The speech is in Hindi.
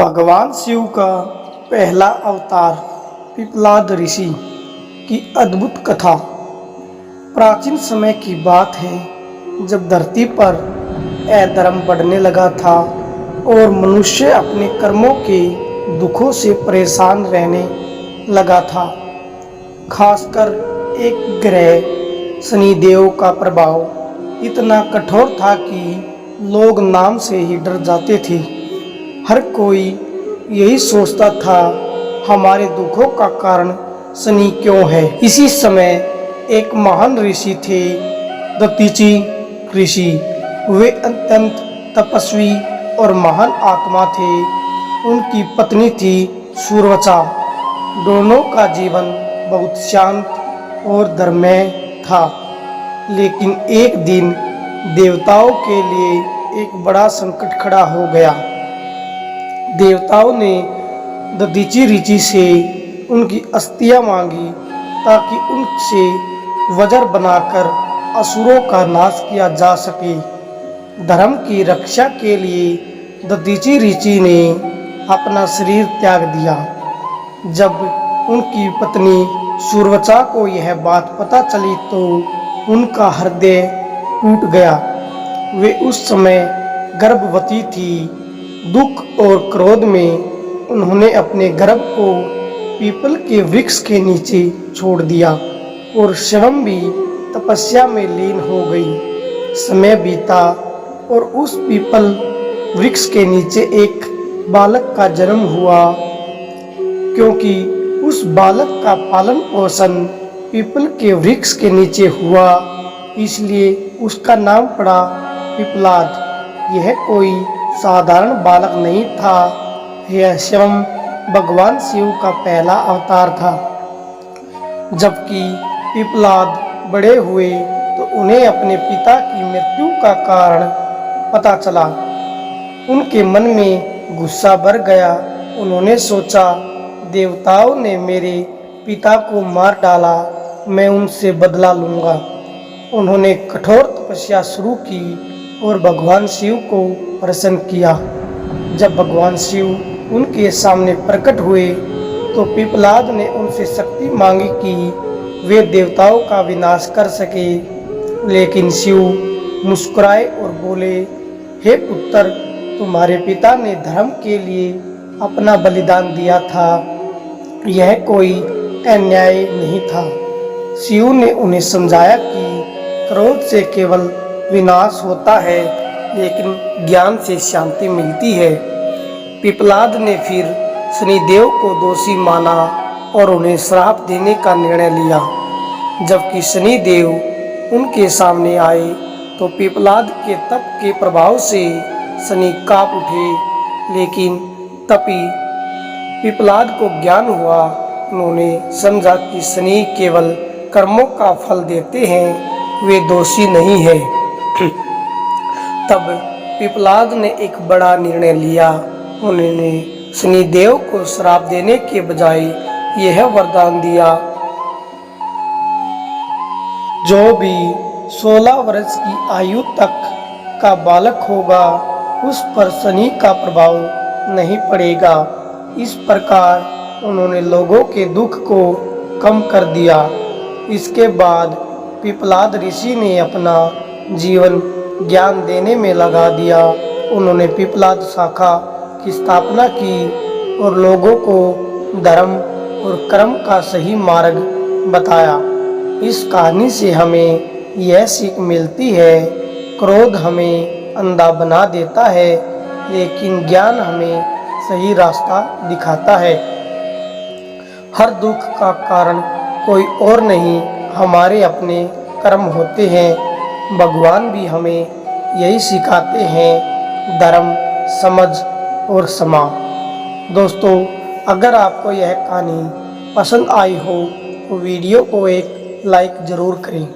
भगवान शिव का पहला अवतार पिप्पलाद ऋषि की अद्भुत कथा। प्राचीन समय की बात है जब धरती पर अधर्म बढ़ने लगा था और मनुष्य अपने कर्मों के दुखों से परेशान रहने लगा था। खासकर एक ग्रह शनिदेव का प्रभाव इतना कठोर था कि लोग नाम से ही डर जाते थे। हर कोई यही सोचता था हमारे दुखों का कारण शनि क्यों है। इसी समय एक महान ऋषि थे, दधीचि ऋषि। वे अत्यंत तपस्वी और महान आत्मा थे। उनकी पत्नी थी सुरवचा। दोनों का जीवन बहुत शांत और धर्ममय था। लेकिन एक दिन देवताओं के लिए एक बड़ा संकट खड़ा हो गया। देवताओं ने दधीचि ऋषि से उनकी अस्थियां मांगी ताकि उनसे वज्र बनाकर असुरों का नाश किया जा सके। धर्म की रक्षा के लिए दधीचि ऋषि ने अपना शरीर त्याग दिया। जब उनकी पत्नी सुरवचा को यह बात पता चली तो उनका हृदय टूट गया। वे उस समय गर्भवती थी। दुख और क्रोध में उन्होंने अपने गर्भ को पीपल के वृक्ष के नीचे छोड़ दिया और स्वयं भी तपस्या में लीन हो गई। समय बीता और उस पीपल वृक्ष के नीचे एक बालक का जन्म हुआ। क्योंकि उस बालक का पालन पोषण पीपल के वृक्ष के नीचे हुआ, इसलिए उसका नाम पड़ा पिप्पलाद। यह कोई साधारण बालक नहीं था, यह स्वयं भगवान शिव का पहला अवतार था। जबकि पिप्पलाद बड़े हुए तो उन्हें अपने पिता की मृत्यु का कारण पता चला। उनके मन में गुस्सा भर गया। उन्होंने सोचा, देवताओं ने मेरे पिता को मार डाला, मैं उनसे बदला लूँगा। उन्होंने कठोर तपस्या शुरू की और भगवान शिव को प्रसन्न किया। जब भगवान शिव उनके सामने प्रकट हुए तो पिप्पलाद ने उनसे शक्ति मांगी कि वे देवताओं का विनाश कर सके। लेकिन शिव मुस्कुराए और बोले, हे पुत्र, तुम्हारे पिता ने धर्म के लिए अपना बलिदान दिया था, यह कोई अन्याय नहीं था। शिव ने उन्हें समझाया कि क्रोध से केवल विनाश होता है, लेकिन ज्ञान से शांति मिलती है। पिप्पलाद ने फिर शनिदेव को दोषी माना और उन्हें श्राप देने का निर्णय लिया। जबकि शनिदेव उनके सामने आए तो पिप्पलाद के तप के प्रभाव से शनि कांप उठे। लेकिन तपी पिप्पलाद को ज्ञान हुआ। उन्होंने समझा कि शनि केवल कर्मों का फल देते हैं, वे दोषी नहीं है। तब पिप्पलाद ने एक बड़ा निर्णय लिया। उन्होंने शनिदेव को श्राप देने के बजाय यह वरदान दिया, जो भी 16 वर्ष की आयु तक का बालक होगा उस पर शनि का प्रभाव नहीं पड़ेगा। इस प्रकार उन्होंने लोगों के दुख को कम कर दिया। इसके बाद पिप्पलाद ऋषि ने अपना जीवन ज्ञान देने में लगा दिया। उन्होंने पिप्पलाद शाखा की स्थापना की और लोगों को धर्म और कर्म का सही मार्ग बताया। इस कहानी से हमें यह सीख मिलती है, क्रोध हमें अंधा बना देता है, लेकिन ज्ञान हमें सही रास्ता दिखाता है। हर दुख का कारण कोई और नहीं, हमारे अपने कर्म होते हैं। भगवान भी हमें यही सिखाते हैं, धर्म, समझ और क्षमा। दोस्तों, अगर आपको यह कहानी पसंद आई हो तो वीडियो को एक लाइक ज़रूर करें।